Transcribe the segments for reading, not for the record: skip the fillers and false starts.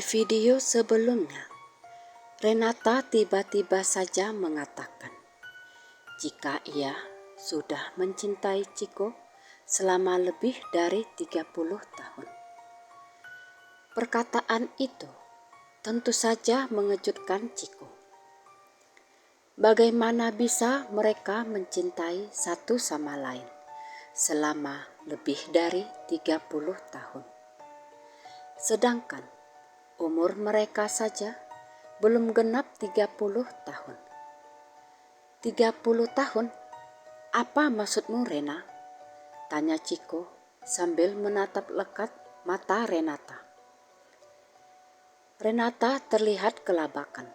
Di video sebelumnya, Renata tiba-tiba saja mengatakan jika ia sudah mencintai Chiko selama lebih dari 30 tahun. Perkataan itu tentu saja mengejutkan Chiko. Bagaimana bisa mereka mencintai satu sama lain selama lebih dari 30 tahun? Sedangkan umur mereka saja belum genap 30 tahun. 30 tahun? Apa maksudmu, Rena? Tanya Chiko sambil menatap lekat mata Renata. Renata terlihat kelabakan.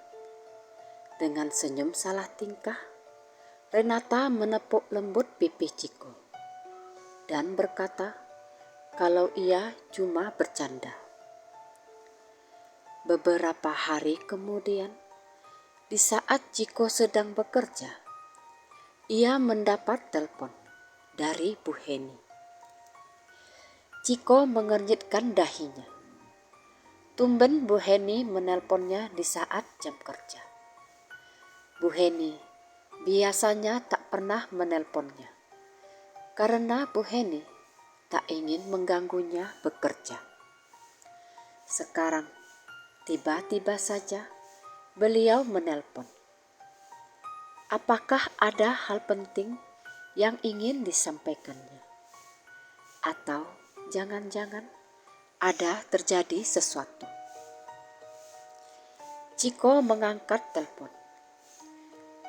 Dengan senyum salah tingkah, Renata menepuk lembut pipi Chiko dan berkata kalau ia cuma bercanda. Beberapa hari kemudian, di saat Chiko sedang bekerja, ia mendapat telepon dari Bu Heni. Chiko mengernyitkan dahinya. Tumben Bu Heni menelponnya di saat jam kerja. Bu Heni biasanya tak pernah menelponnya, karena Bu Heni tak ingin mengganggunya bekerja. Sekarang, tiba-tiba saja beliau menelpon. Apakah ada hal penting yang ingin disampaikannya? Atau jangan-jangan ada terjadi sesuatu? Chiko mengangkat telepon.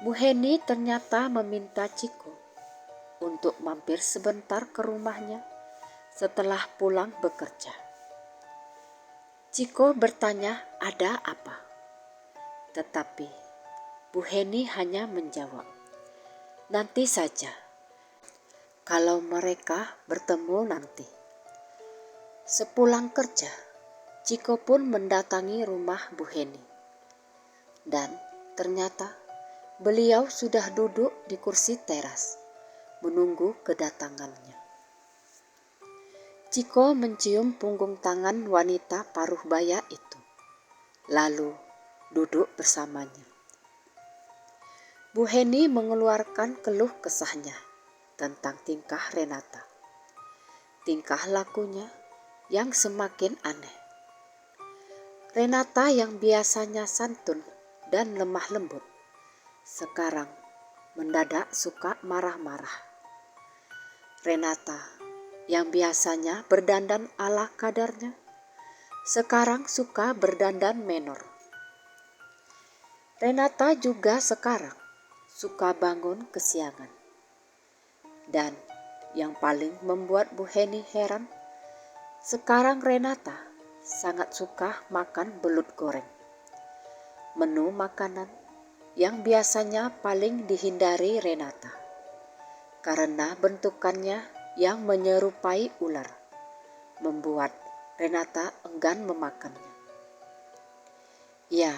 Bu Heni ternyata meminta Chiko untuk mampir sebentar ke rumahnya setelah pulang bekerja. Chiko bertanya ada apa, tetapi Bu Heni hanya menjawab, nanti saja, kalau mereka bertemu nanti. Sepulang kerja, Chiko pun mendatangi rumah Bu Heni. Dan ternyata beliau sudah duduk di kursi teras, menunggu kedatangannya. Chiko mencium punggung tangan wanita paruh baya itu, lalu duduk bersamanya. Bu Heni mengeluarkan keluh kesahnya tentang tingkah Renata. Tingkah lakunya yang semakin aneh. Renata yang biasanya santun dan lemah lembut, sekarang mendadak suka marah-marah. Renata yang biasanya berdandan ala kadarnya, sekarang suka berdandan menor. Renata juga sekarang suka bangun kesiangan. Dan yang paling membuat Bu Heni heran, sekarang Renata sangat suka makan belut goreng. Menu makanan yang biasanya paling dihindari Renata, karena bentukannya yang menyerupai ular, membuat Renata enggan memakannya. Ya,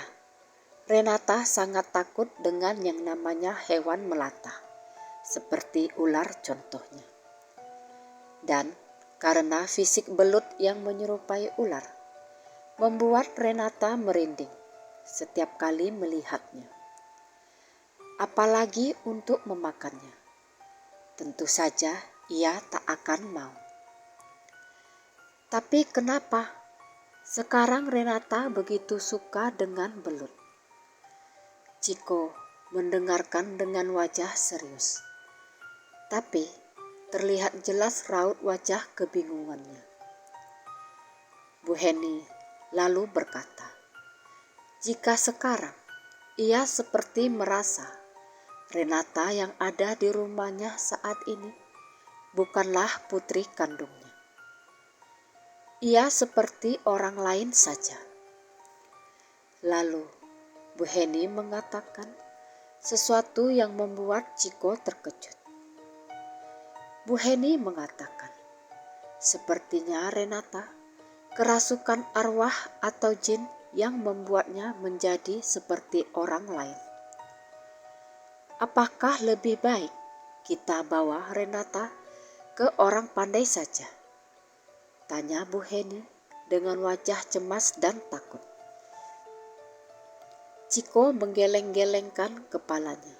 Renata sangat takut dengan yang namanya hewan melata, seperti ular contohnya. Dan karena fisik belut yang menyerupai ular, membuat Renata merinding setiap kali melihatnya. Apalagi untuk memakannya. Tentu saja ia tak akan mau. Tapi kenapa sekarang Renata begitu suka dengan belut? Chiko mendengarkan dengan wajah serius. Tapi terlihat jelas raut wajah kebingungannya. Bu Heni lalu berkata, jika sekarang ia seperti merasa Renata yang ada di rumahnya saat ini bukanlah putri kandungnya. Ia seperti orang lain saja. Lalu Bu Heni mengatakan sesuatu yang membuat Chiko terkejut. Bu Heni mengatakan, sepertinya Renata kerasukan arwah atau jin yang membuatnya menjadi seperti orang lain. Apakah lebih baik kita bawa Renata ke orang pandai saja? Tanya Bu Heni dengan wajah cemas dan takut. Ciko menggeleng-gelengkan kepalanya.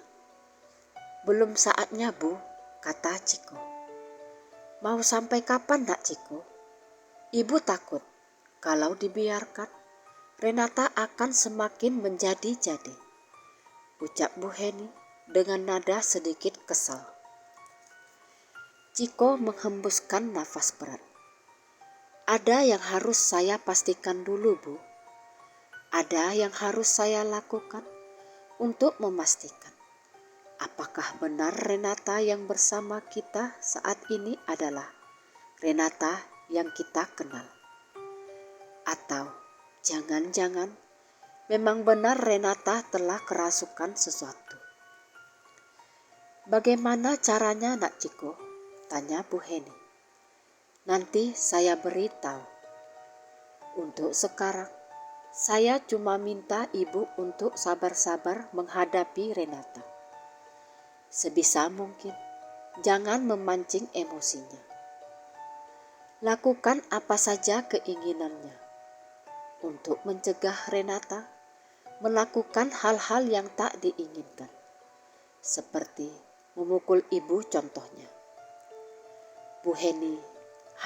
"Belum saatnya, Bu," kata Ciko. "Mau sampai kapan, Nak Ciko? Ibu takut kalau dibiarkan, Renata akan semakin menjadi-jadi," ucap Bu Heni dengan nada sedikit kesal. Ciko menghembuskan nafas berat. "Ada yang harus saya pastikan dulu, Bu. Ada yang harus saya lakukan untuk memastikan apakah benar Renata yang bersama kita saat ini adalah Renata yang kita kenal. Atau jangan-jangan memang benar Renata telah kerasukan sesuatu." "Bagaimana caranya, Nak Ciko?" tanya Bu Heni. "Nanti saya beritahu. Untuk sekarang, saya cuma minta Ibu untuk sabar-sabar menghadapi Renata. Sebisa mungkin, jangan memancing emosinya. Lakukan apa saja keinginannya untuk mencegah Renata melakukan hal-hal yang tak diinginkan, seperti memukul Ibu contohnya." Bu Heni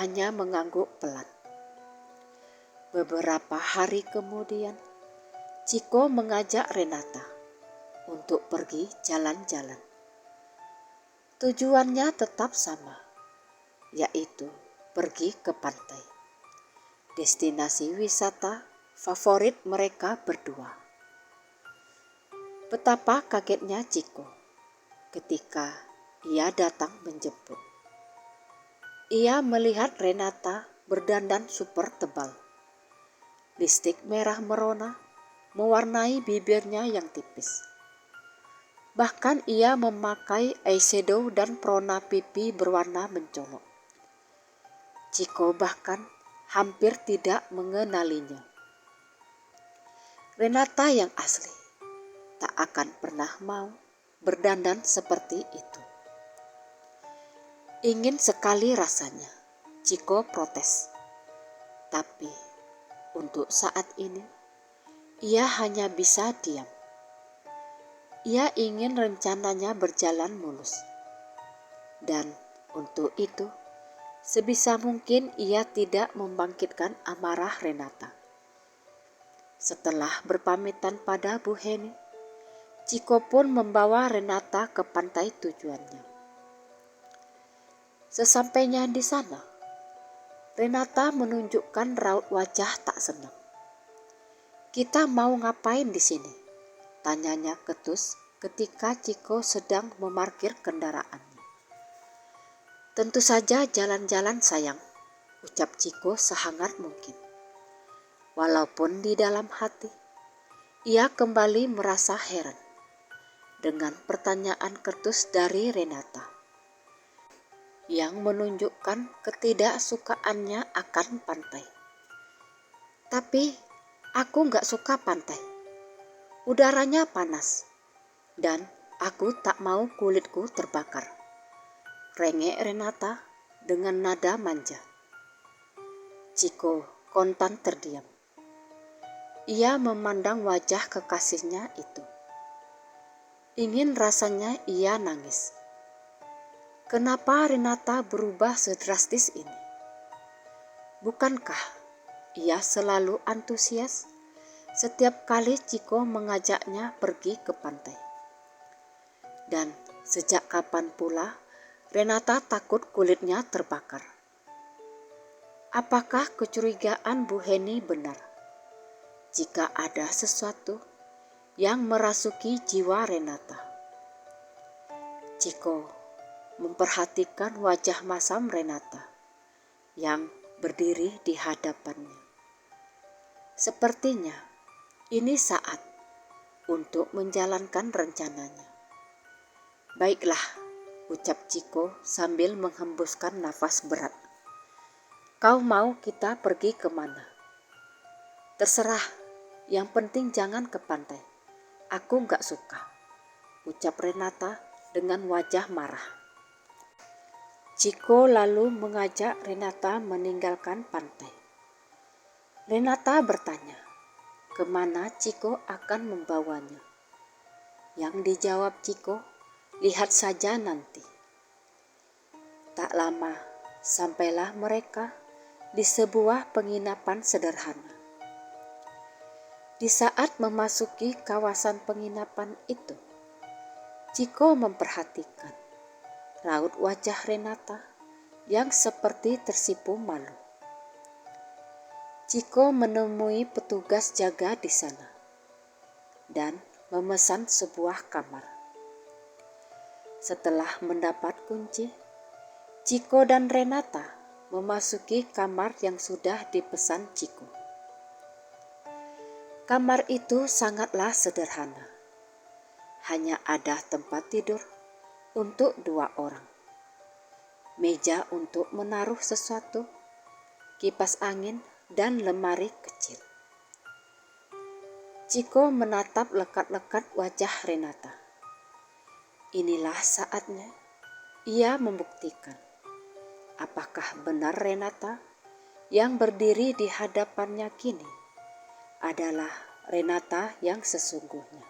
hanya mengangguk pelan. Beberapa hari kemudian, Ciko mengajak Renata untuk pergi jalan-jalan. Tujuannya tetap sama, yaitu pergi ke pantai, destinasi wisata favorit mereka berdua. Betapa kagetnya Ciko ketika ia datang menjemput. Ia melihat Renata berdandan super tebal. Lipstik merah merona mewarnai bibirnya yang tipis. Bahkan ia memakai eyeshadow dan perona pipi berwarna mencolok. Ciko bahkan hampir tidak mengenalinya. Renata yang asli tak akan pernah mau berdandan seperti itu. Ingin sekali rasanya Ciko protes. Tapi untuk saat ini, ia hanya bisa diam. Ia ingin rencananya berjalan mulus. Dan untuk itu, sebisa mungkin ia tidak membangkitkan amarah Renata. Setelah berpamitan pada Bu Heni, Ciko pun membawa Renata ke pantai tujuannya. Sesampainya di sana, Renata menunjukkan raut wajah tak senang. "Kita mau ngapain di sini?" tanyanya ketus ketika Ciko sedang memarkir kendaraannya. "Tentu saja jalan-jalan, sayang," ucap Ciko sehangat mungkin. Walaupun di dalam hati, ia kembali merasa heran dengan pertanyaan ketus dari Renata yang menunjukkan ketidaksukaannya akan pantai. "Tapi aku gak suka pantai. Udaranya panas dan aku tak mau kulitku terbakar," rengek Renata dengan nada manja. Ciko kontan terdiam. Ia memandang wajah kekasihnya itu. Ingin rasanya ia nangis. Kenapa Renata berubah sedrastis ini? Bukankah ia selalu antusias setiap kali Ciko mengajaknya pergi ke pantai? Dan sejak kapan pula Renata takut kulitnya terbakar? Apakah kecurigaan Bu Heni benar? Jika ada sesuatu yang merasuki jiwa Renata. Ciko memperhatikan wajah masam Renata yang berdiri di hadapannya. Sepertinya ini saat untuk menjalankan rencananya. "Baiklah," ucap Ciko sambil menghembuskan nafas berat. "Kau mau kita pergi kemana?" "Terserah, yang penting jangan ke pantai. Aku gak suka," ucap Renata dengan wajah marah. Ciko lalu mengajak Renata meninggalkan pantai. Renata bertanya, kemana Chiko akan membawanya. Yang dijawab Chiko, lihat saja nanti. Tak lama, sampailah mereka di sebuah penginapan sederhana. Di saat memasuki kawasan penginapan itu, Chiko memperhatikan raut wajah Renata yang seperti tersipu malu. Chiko menemui petugas jaga di sana dan memesan sebuah kamar. Setelah mendapat kunci, Chiko dan Renata memasuki kamar yang sudah dipesan Chiko. Kamar itu sangatlah sederhana. Hanya ada tempat tidur untuk 2 orang, meja untuk menaruh sesuatu, kipas angin, dan lemari kecil. Chiko menatap lekat-lekat wajah Renata. Inilah saatnya ia membuktikan apakah benar Renata yang berdiri di hadapannya kini adalah Renata yang sesungguhnya.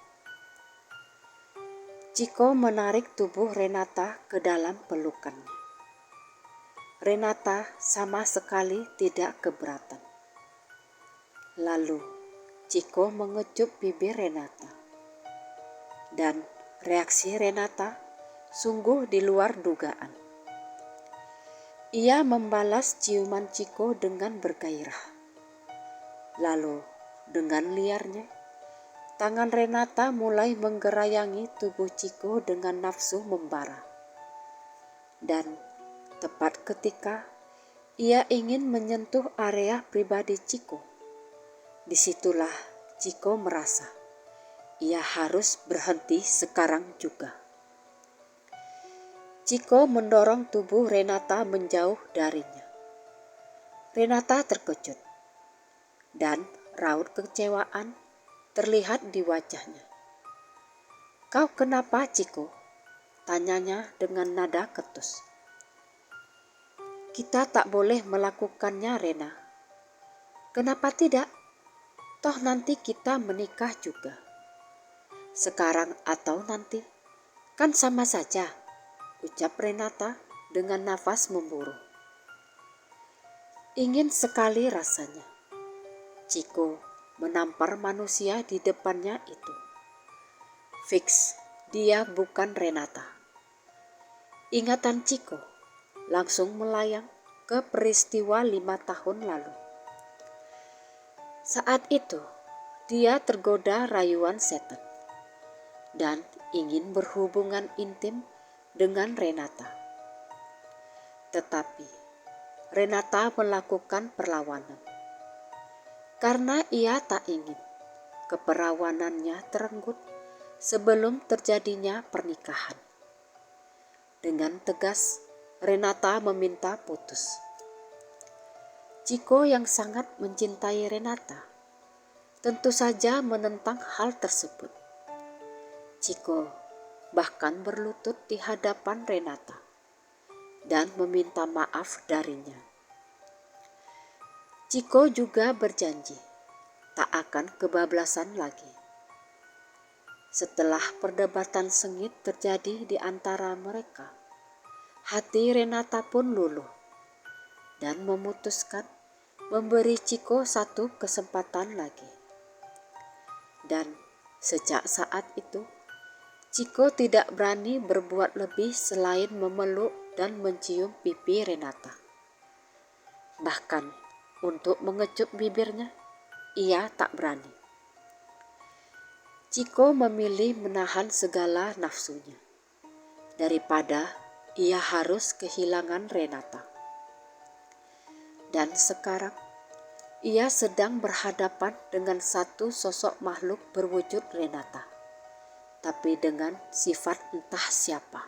Chiko menarik tubuh Renata ke dalam pelukannya. Renata sama sekali tidak keberatan. Lalu Chiko mengecup bibir Renata. Dan reaksi Renata sungguh di luar dugaan. Ia membalas ciuman Chiko dengan bergairah. Lalu dengan liarnya, tangan Renata mulai menggerayangi tubuh Chiko dengan nafsu membara. Dan tepat ketika ia ingin menyentuh area pribadi Chiko, disitulah Chiko merasa ia harus berhenti sekarang juga. Chiko mendorong tubuh Renata menjauh darinya. Renata terkejut dan raut kecewaan terlihat di wajahnya. "Kau kenapa, Chiko?" tanyanya dengan nada ketus. "Kita tak boleh melakukannya, Rena." "Kenapa tidak? Toh nanti kita menikah juga. Sekarang atau nanti, kan sama saja," ucap Renata dengan nafas memburu. Ingin sekali rasanya Chiko menampar manusia di depannya itu. Fix, dia bukan Renata. Ingatan Chiko langsung melayang ke peristiwa 5 tahun lalu. Saat itu, dia tergoda rayuan setan dan ingin berhubungan intim dengan Renata. Tetapi Renata melakukan perlawanan. Karena ia tak ingin keperawanannya terenggut sebelum terjadinya pernikahan. Dengan tegas, Renata meminta putus. Chiko yang sangat mencintai Renata tentu saja menentang hal tersebut. Chiko bahkan berlutut di hadapan Renata dan meminta maaf darinya. Chiko juga berjanji tak akan kebablasan lagi. Setelah perdebatan sengit terjadi di antara mereka, hati Renata pun luluh dan memutuskan memberi Chiko satu kesempatan lagi. Dan sejak saat itu, Chiko tidak berani berbuat lebih selain memeluk dan mencium pipi Renata. Bahkan untuk mengecup bibirnya, ia tak berani. Chiko memilih menahan segala nafsunya daripada ia harus kehilangan Renata. Dan sekarang ia sedang berhadapan dengan satu sosok makhluk berwujud Renata, tapi dengan sifat entah siapa.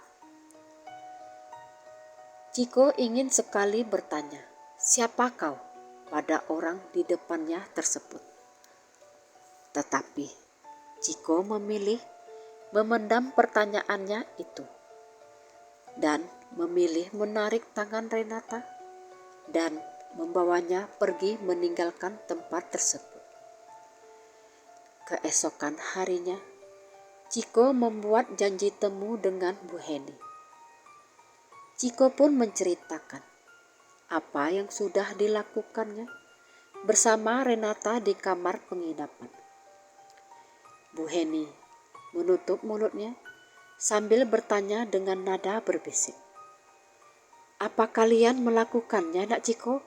Chiko ingin sekali bertanya, "Siapa kau?" pada orang di depannya tersebut. Tetapi Chiko memilih memendam pertanyaannya itu dan memilih menarik tangan Renata dan membawanya pergi meninggalkan tempat tersebut. Keesokan harinya, Ciko membuat janji temu dengan Bu Heni. Ciko pun menceritakan apa yang sudah dilakukannya bersama Renata di kamar penginapan. Bu Heni menutup mulutnya sambil bertanya dengan nada berbisik. "Apa kalian melakukannya, Nak Ciko?"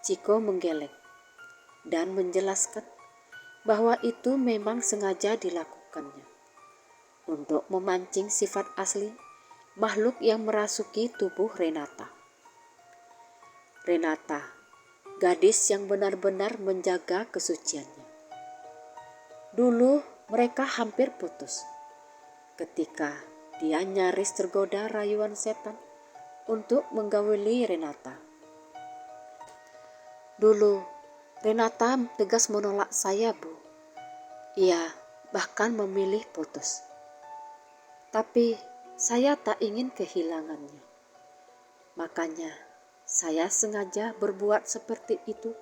Ciko menggeleng dan menjelaskan bahwa itu memang sengaja dilakukannya untuk memancing sifat asli makhluk yang merasuki tubuh Renata. Renata, gadis yang benar-benar menjaga kesuciannya. Dulu mereka hampir putus ketika dia nyaris tergoda rayuan setan untuk menggauli Renata. Dulu Renata tegas menolak saya, Bu. Ia bahkan memilih putus. Tapi saya tak ingin kehilangannya. Makanya saya sengaja berbuat seperti itu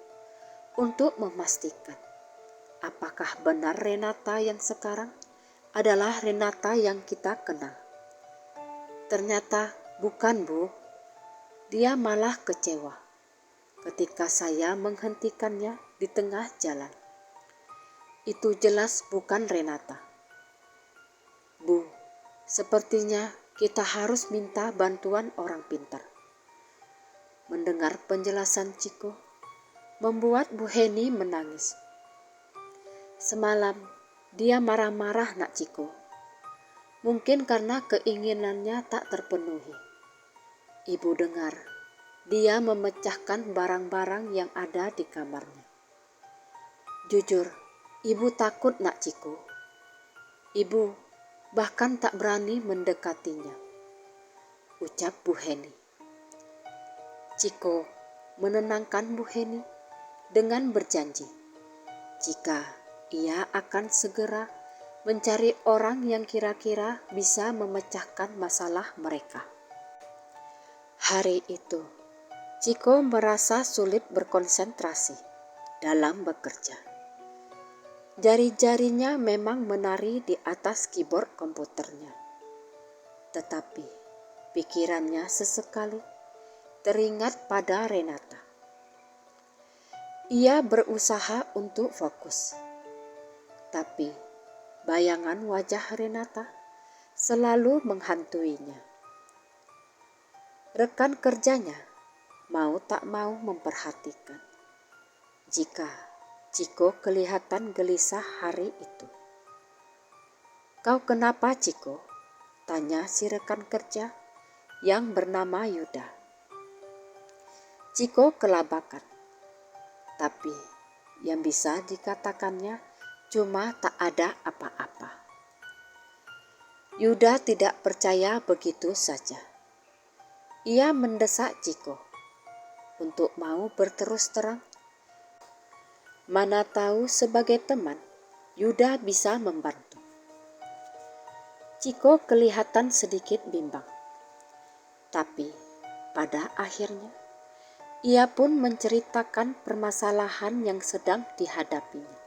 untuk memastikan apakah benar Renata yang sekarang adalah Renata yang kita kenal. Ternyata bukan, Bu. Dia malah kecewa ketika saya menghentikannya di tengah jalan. Itu jelas bukan Renata. Bu, sepertinya kita harus minta bantuan orang pintar. Mendengar penjelasan Ciko, membuat Bu Heni menangis. Semalam dia marah-marah, Nak Ciko. Mungkin karena keinginannya tak terpenuhi. Ibu dengar dia memecahkan barang-barang yang ada di kamarnya. Jujur, ibu takut, Nak Ciko. Ibu bahkan tak berani mendekatinya, ucap Bu Heni. Ciko menenangkan Bu Heni dengan berjanji jika ia akan segera mencari orang yang kira-kira bisa memecahkan masalah mereka. Hari itu, Ciko merasa sulit berkonsentrasi dalam bekerja. Jari-jarinya memang menari di atas keyboard komputernya. Tetapi pikirannya sesekali teringat pada Renata. Ia berusaha untuk fokus. Tapi bayangan wajah Renata selalu menghantuinya. Rekan kerjanya mau tak mau memperhatikan jika Ciko kelihatan gelisah hari itu. "Kau kenapa, Ciko?" tanya si rekan kerja yang bernama Yuda. Ciko kelabakan, tapi yang bisa dikatakannya cuma tak ada apa-apa. Yuda tidak percaya begitu saja. Ia mendesak Ciko untuk mau berterus terang. Mana tahu sebagai teman, Yuda bisa membantu. Ciko kelihatan sedikit bimbang. Tapi pada akhirnya, ia pun menceritakan permasalahan yang sedang dihadapinya.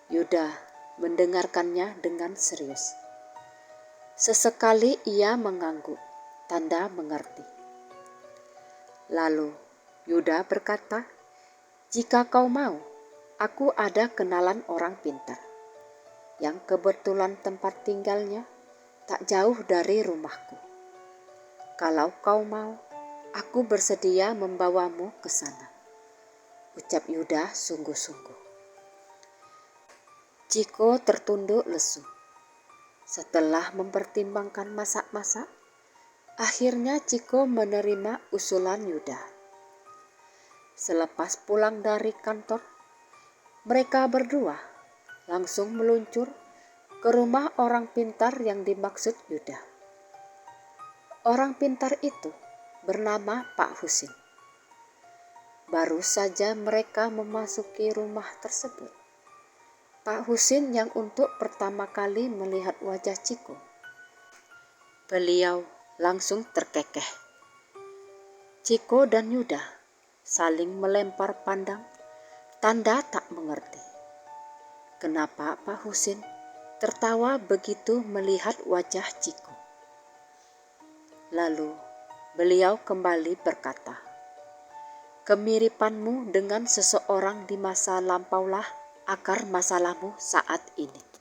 Yuda mendengarkannya dengan serius. Sesekali ia mengangguk, tanda mengerti. Lalu Yuda berkata, "Jika kau mau, aku ada kenalan orang pintar yang kebetulan tempat tinggalnya tak jauh dari rumahku. Kalau kau mau, aku bersedia membawamu ke sana," ucap Yuda sungguh-sungguh. Ciko tertunduk lesu. Setelah mempertimbangkan masak-masak, akhirnya Ciko menerima usulan Yuda. Selepas pulang dari kantor, mereka berdua langsung meluncur ke rumah orang pintar yang dimaksud Yuda. Orang pintar itu bernama Pak Husin. Baru saja mereka memasuki rumah tersebut, Pak Husin yang untuk pertama kali melihat wajah Ciko, beliau langsung terkekeh. Ciko dan Yuda saling melempar pandang, tanda tak mengerti. Kenapa Pak Husin tertawa begitu melihat wajah Ciko? Lalu beliau kembali berkata, "Kemiripanmu dengan seseorang di masa lampaulah akar masalahmu saat ini."